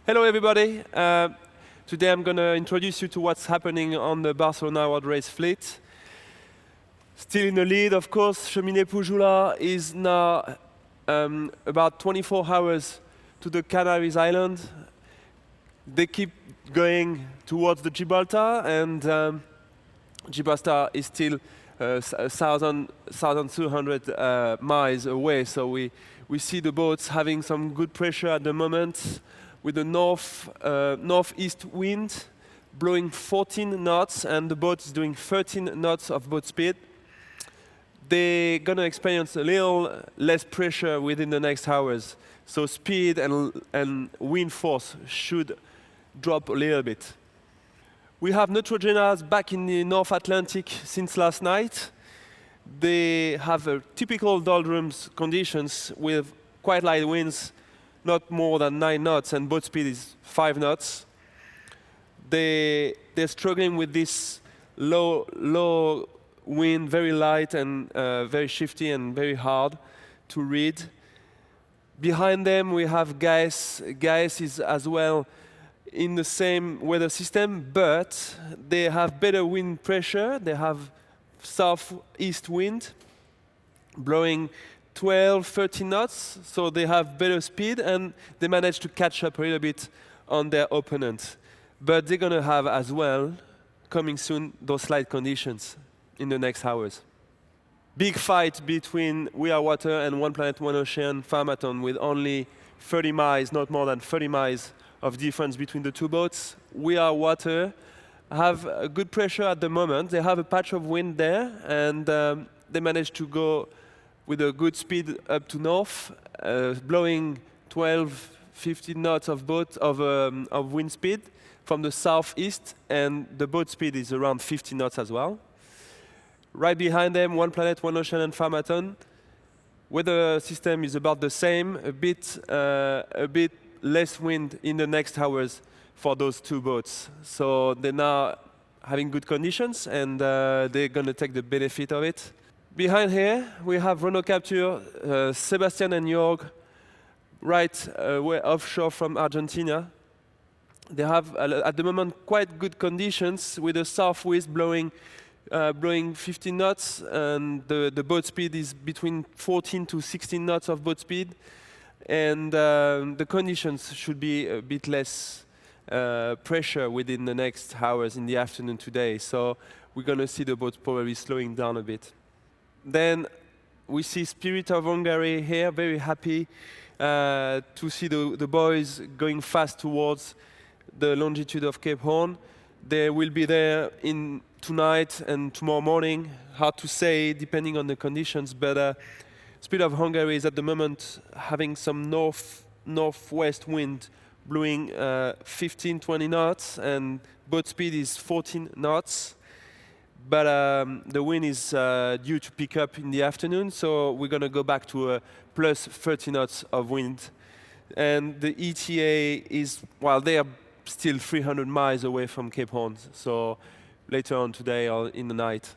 Hello, everybody. Today I'm going to introduce you to what's happening on the Barcelona road race fleet. Still in the lead, of course, Cheminée Pujula is now about 24 hours to the Canaries Island. They keep going towards the Gibraltar, and Gibraltar is still 1,200 miles away. So we see the boats having some good pressure at the moment, with the northeast wind blowing 14 knots, and the boat is doing 13 knots of boat speed. They're going to experience a little less pressure within the next hours. So speed and wind force should drop a little bit. We have Neutrogenas back in the North Atlantic since last night. They have typical doldrums conditions with quite light winds, not more than 9 knots, and boat speed is 5 knots. They're struggling with this low wind, very light and very shifty and very hard to read. Behind them we have Gaius. Gaius is as well in the same weather system, but they have better wind pressure. They have southeast wind blowing 12, 13 knots, so they have better speed, and they manage to catch up a little bit on their opponent. But they're going to have as well, coming soon, those light conditions in the next hours. Big fight between We Are Water and One Planet, One Ocean Pharmaton, with only 30 miles, not more than 30 miles of difference between the two boats. We Are Water have a good pressure at the moment. They have a patch of wind there, and they manage to go with a good speed up to north, blowing 12, 15 knots of wind speed from the southeast, and the boat speed is around 50 knots as well. Right behind them, One Planet, One Ocean and Pharmaton. Weather system is about the same, a bit less wind in the next hours for those two boats. So they're now having good conditions, and they're going to take the benefit of it. Behind here, we have Renault Capture, Sebastian and Jorg, right offshore from Argentina. They have, at the moment, quite good conditions, with the southwest blowing 15 knots, and the boat speed is between 14 to 16 knots of boat speed. And the conditions should be a bit less pressure within the next hours in the afternoon today. So we're going to see the boat probably slowing down a bit. Then we see Spirit of Hungary here, very happy to see the boys going fast towards the longitude of Cape Horn. They will be there tonight and tomorrow morning. Hard to say, depending on the conditions, but Spirit of Hungary is at the moment having some northwest wind blowing 15, 20 knots, and boat speed is 14 knots. But the wind is due to pick up in the afternoon, so we're going to go back to a plus 30 knots of wind. And the ETA is, well, they are still 300 miles away from Cape Horn, so later on today or in the night.